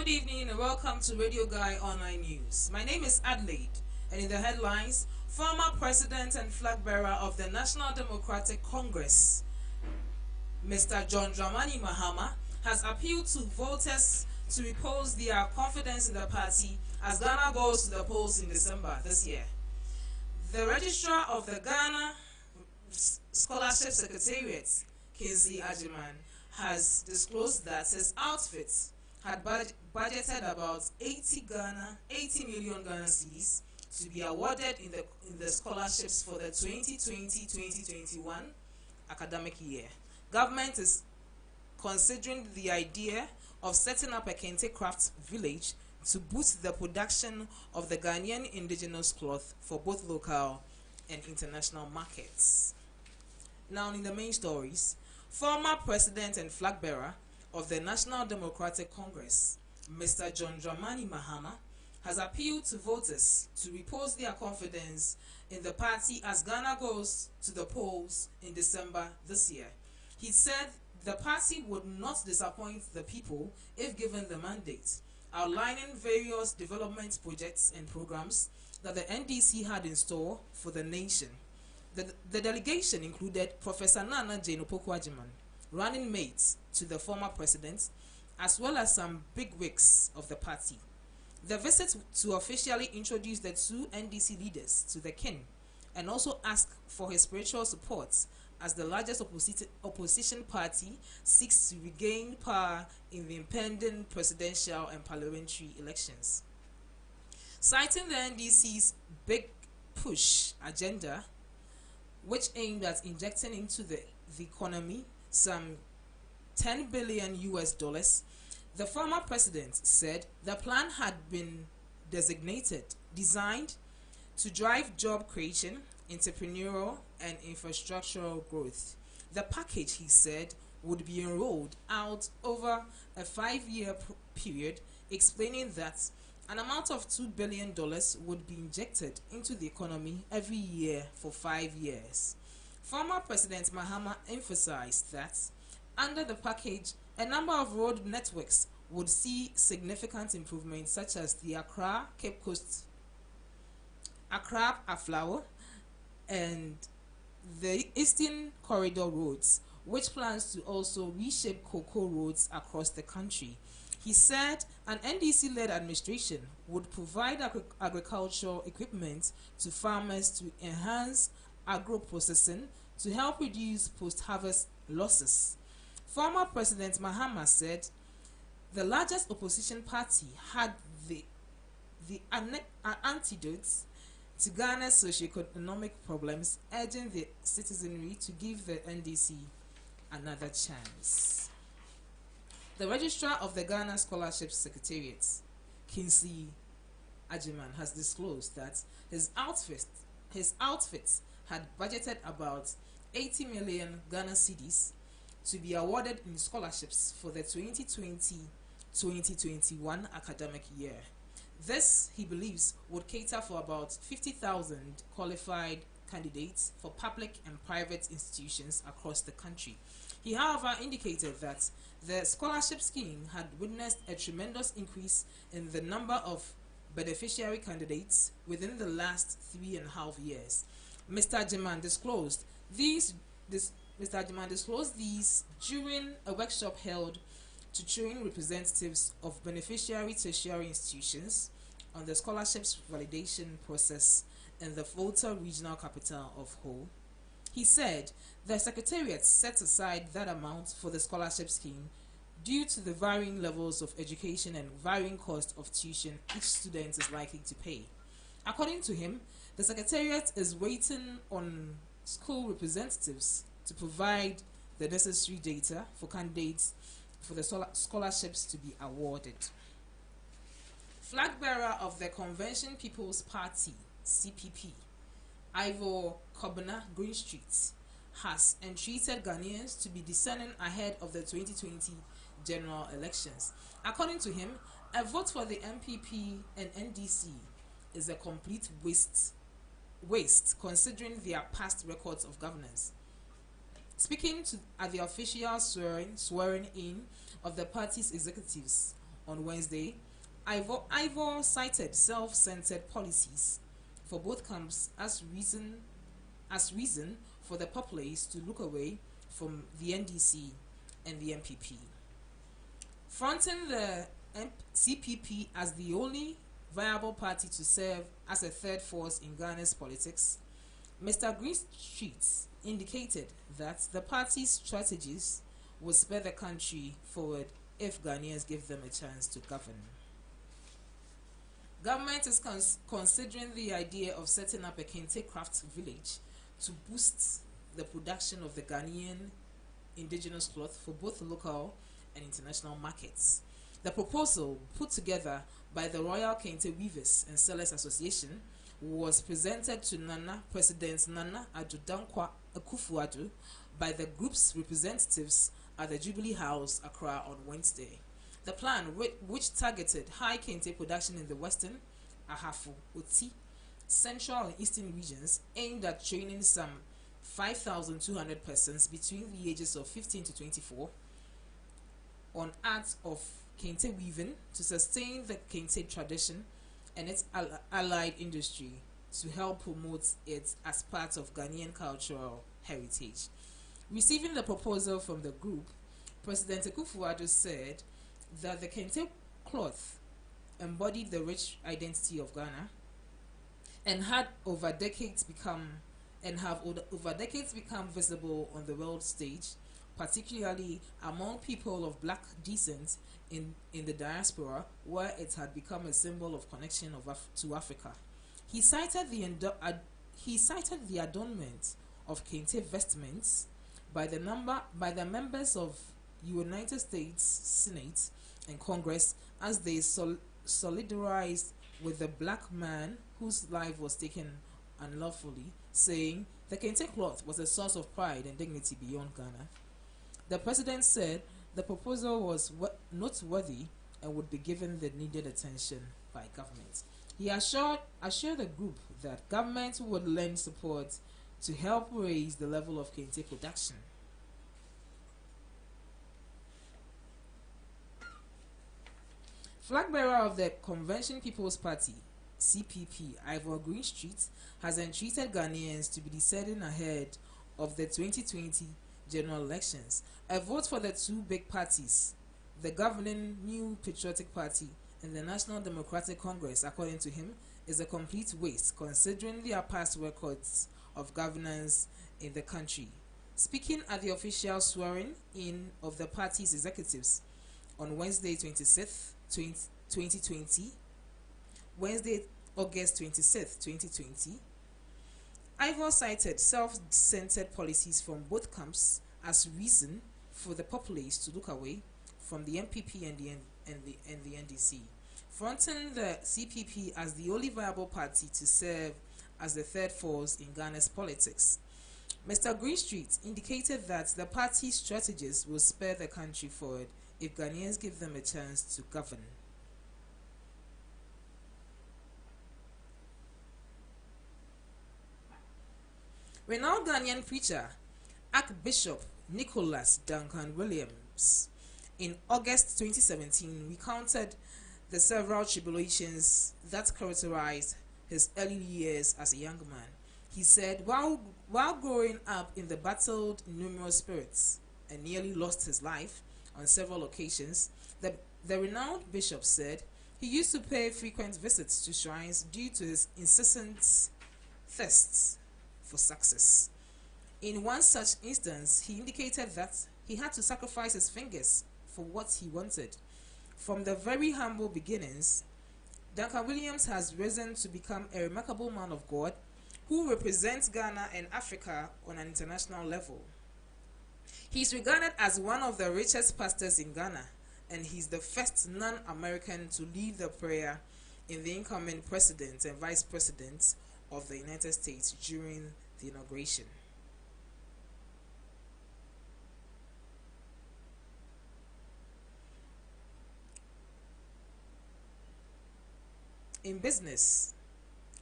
Good evening and welcome to Radio Guy Online News. My name is Adelaide, and in the headlines, former president and flag bearer of the National Democratic Congress, Mr. John Dramani Mahama, has appealed to voters to repose their confidence in the party as Ghana goes to the polls in December this year. The registrar of the Ghana Scholarship Secretariat, Kingsley Ajiman, has disclosed that his outfit had budgeted about 80 million Ghana cedis to be awarded in the scholarships for the 2020-2021 academic year. Government is considering the idea of setting up a Kente craft village to boost the production of the Ghanaian indigenous cloth for both local and international markets. Now in the main stories, former president and flag bearer of the National Democratic Congress, Mr. John Dramani Mahama, has appealed to voters to repose their confidence in the party as Ghana goes to the polls in December this year. He said the party would not disappoint the people if given the mandate, outlining various development projects and programs that the NDC had in store for the nation. The delegation included Professor Nana Jane Opoku-Agyeman, running mates to the former president, as well as some bigwigs of the party. The visit to officially introduce the two NDC leaders to the king and also ask for his spiritual support as the largest opposition party seeks to regain power in the impending presidential and parliamentary elections. Citing the NDC's big push agenda, which aimed at injecting into the economy some $10 billion, the former president said the plan had been designed to drive job creation, entrepreneurial and infrastructural growth. The package, he said, would be rolled out over a 5-year period, explaining that an amount of $2 billion would be injected into the economy every year for 5 years. Former President Mahama emphasized that under the package, a number of road networks would see significant improvements, such as the Accra-Cape Coast, Accra-Aflao, and the Eastern Corridor roads, which plans to also reshape cocoa roads across the country. He said an NDC-led administration would provide agricultural equipment to farmers to enhance agro-processing to help reduce post-harvest losses. Former President Mahama said the largest opposition party had the antidote to Ghana's socioeconomic problems, urging the citizenry to give the NDC another chance. The registrar of the Ghana Scholarship Secretariat, Kingsley Ajiman, has disclosed that his outfit had budgeted about 80 million Ghana cedis to be awarded in scholarships for the 2020-2021 academic year. This, he believes, would cater for about 50,000 qualified candidates for public and private institutions across the country. He, however, indicated that the scholarship scheme had witnessed a tremendous increase in the number of beneficiary candidates within the last 3.5 years. Mr. Ajiman disclosed these during a workshop held to train representatives of beneficiary tertiary institutions on the scholarships validation process in the Volta regional capital of Ho. He said the Secretariat set aside that amount for the scholarship scheme due to the varying levels of education and varying cost of tuition each student is likely to pay. According to him, the Secretariat is waiting on school representatives to provide the necessary data for candidates for the scholarships to be awarded. Flag bearer of the Convention People's Party, CPP, Ivor Kobna Greenstreet, has entreated Ghanaians to be discerning ahead of the 2020 general elections. According to him, a vote for the MPP and NDC is a complete waste considering their past records of governance. Speaking at the official swearing in of the party's executives on Wednesday, Ivor cited self-centered policies for both camps as reason for the populace to look away from the NDC and the MPP. Fronting the CPP as the only viable party to serve as a third force in Ghana's politics, Mr. Greenstreet indicated that the party's strategies will spur the country forward if Ghanaians give them a chance to govern. Government is considering the idea of setting up a Kente craft village to boost the production of the Ghanaian indigenous cloth for both local and international markets. The proposal, put together by the Royal Kente Weavers and Sellers Association, was presented to President Nana Addo Dankwa Akufo-Addo by the group's representatives at the Jubilee House, Accra, on Wednesday. The plan, which targeted high Kente production in the Western, Ahafo, Oti, Central and Eastern regions, aimed at training some 5,200 persons between the ages of 15 to 24 on art of Kente weaving to sustain the Kente tradition and its allied industry to help promote it as part of Ghanaian cultural heritage. Receiving the proposal from the group, President Akufo-Addo said that the Kente cloth embodied the rich identity of Ghana and have over decades become visible on the world stage, particularly among people of black descent in the diaspora, where it had become a symbol of connection to Africa. He cited the adornment of Kente vestments by the members of United States Senate and Congress as they solidarized with the black man whose life was taken unlawfully, saying the Kente cloth was a source of pride and dignity beyond Ghana. The president said the proposal was noteworthy and would be given the needed attention by government. He assured the group that government would lend support to help raise the level of Kente production. Flag bearer of the Convention People's Party, CPP, Ivor Greenstreet, has entreated Ghanaians to be deciding ahead of the 2020 general elections. A vote for the two big parties, the governing New Patriotic Party and the National Democratic Congress, according to him, is a complete waste considering their past records of governance in the country. Speaking at the official swearing in of the party's executives on Wednesday, 26th, 2020, Wednesday, August 26th, 2020, Ivor cited self-centered policies from both camps as reason for the populace to look away from the MPP and the NDC, fronting the CPP as the only viable party to serve as the third force in Ghana's politics. Mr. Greenstreet indicated that the party's strategies will spur the country forward if Ghanaians give them a chance to govern. Renowned Ghanaian preacher, Archbishop Nicholas Duncan Williams, in August 2017 recounted the several tribulations that characterized his early years as a young man. He said, while growing up in the battled numerous spirits and nearly lost his life on several occasions, The, the renowned bishop said he used to pay frequent visits to shrines due to his incessant thirst for success. In one such instance, he indicated that he had to sacrifice his fingers for what he wanted. From the very humble beginnings, Duncan Williams has risen to become a remarkable man of God who represents Ghana and Africa on an international level. He is regarded as one of the richest pastors in Ghana, and he's the first non-American to lead the prayer in the incoming president and vice president of the United States during the inauguration. In business,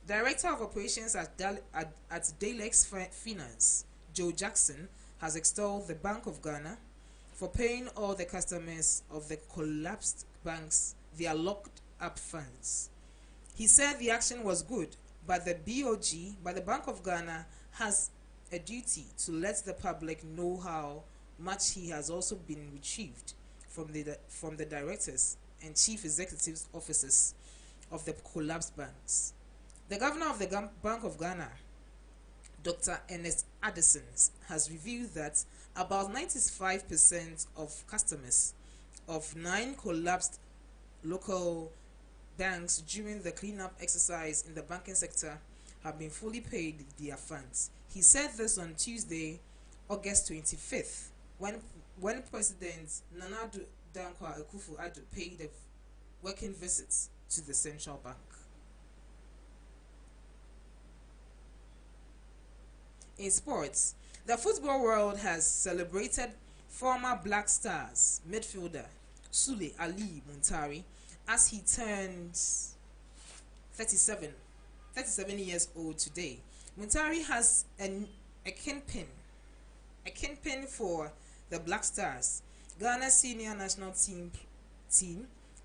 Director of Operations at Dalex Finance, Joe Jackson, has extolled the Bank of Ghana for paying all the customers of the collapsed banks their locked-up funds. He said the action was good, but the Bank of Ghana, has a duty to let the public know how much he has also been retrieved from the directors and chief executive officers of the collapsed banks. The governor of the Bank of Ghana, Dr. Ernest Addison, has revealed that about 95% of customers of 9 collapsed local banks during the cleanup exercise in the banking sector have been fully paid their funds. He said this on Tuesday, August 25th, when President Nana Dankwa Akufo-Addo paid a working visit to the central bank. In sports, the football world has celebrated former Black Stars midfielder Sule Ali Muntari as he turns 37 years old today. Muntari has a kingpin for the Black Stars, Ghana's senior national team,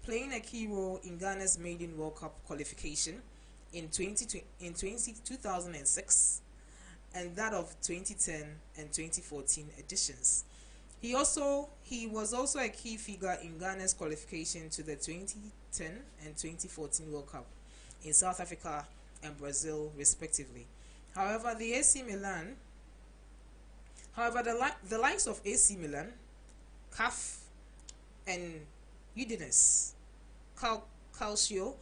playing a key role in Ghana's maiden World Cup qualification in 2006 and that of 2010 and 2014 editions. He was also a key figure in Ghana's qualification to the 2010 and 2014 World Cup in South Africa and Brazil, respectively. However, the likes of AC Milan, CAF, and Udinese Calcio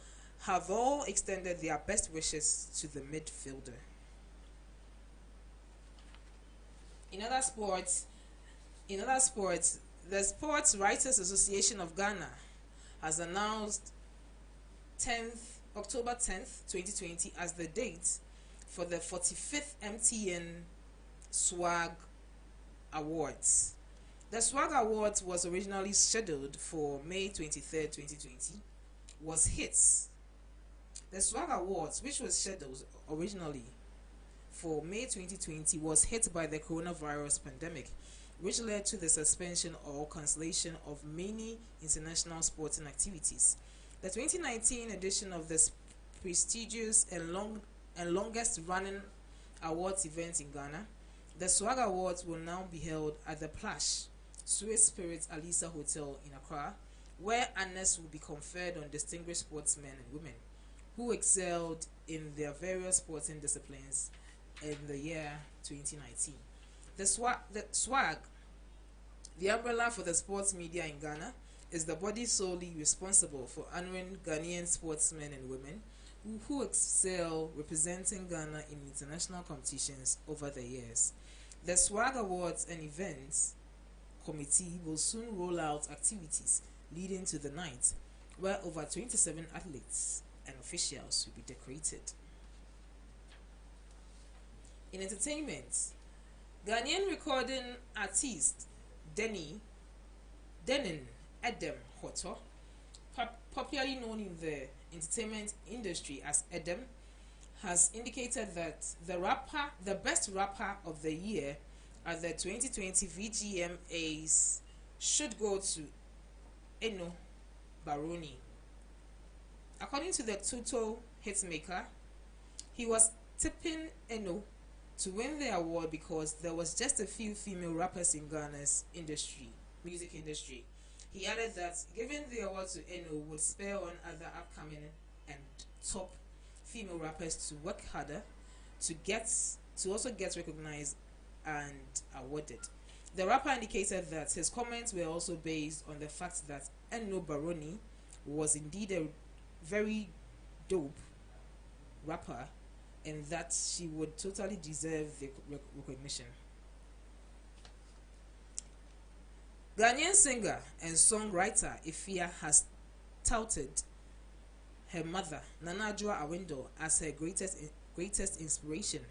have all extended their best wishes to the midfielder. In other sports, the Sports Writers Association of Ghana has announced October 10th, 2020 as the date for the 45th MTN Swag Awards. The Swag Awards was originally scheduled for May 23rd, 2020, was hits. The Swag Awards, which was scheduled originally for May 2020, was hit by the coronavirus pandemic, which led to the suspension or cancellation of many international sporting activities. The 2019 edition of this prestigious and longest running awards event in Ghana, the Swag Awards will now be held at the Plush Swiss Spirit Alisa Hotel in Accra, where honors will be conferred on distinguished sportsmen and women who excelled in their various sporting disciplines in the year 2019. The swag, the umbrella for the sports media in Ghana, is the body solely responsible for honoring Ghanaian sportsmen and women who excel representing Ghana in international competitions over the years. The Swag Awards and Events Committee will soon roll out activities leading to the night, where over 27 athletes and officials will be decorated. In entertainment, Ghanaian recording artist Denin Edem Hoto, popularly known in the entertainment industry as Edem, has indicated that the best rapper of the year at the 2020 VGMAs should go to Eno Baroni. According to the Tuto hitmaker, he was tipping Eno to win the award because there was just a few female rappers in Ghana's music industry. He added that giving the award to Eno would spur on other upcoming and top female rappers to work harder to also get recognized and awarded. The rapper indicated that his comments were also based on the fact that Eno Baroni was indeed a very dope rapper and that she would totally deserve the recognition. Ghanaian singer and songwriter Ifia has touted her mother, Nana Adwoa Awindo, as her greatest inspiration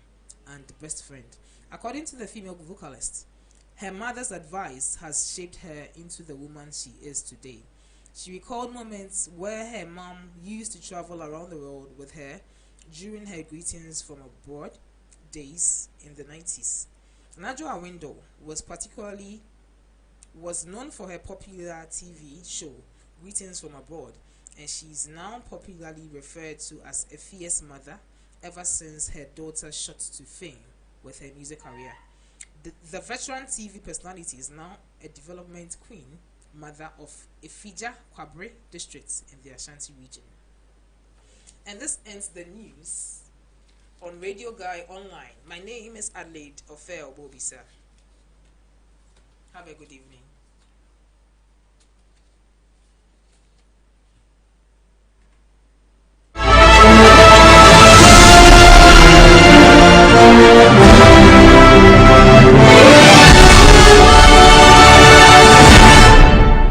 and best friend. According to the female vocalist, her mother's advice has shaped her into the woman she is today. She recalled moments where her mom used to travel around the world with her during her greetings from abroad days in the 90s. Nana Adwoa Awindo was known for her popular TV show Greetings from Abroad, and she is now popularly referred to as a fierce mother ever since her daughter shot to fame with her music career. The veteran TV personality is now a development queen, mother of Efija Kwabre district in the Ashanti region. And this ends the news on Radio Guy Online. My name is Adelaide Ofe Obobisa. Have a good evening.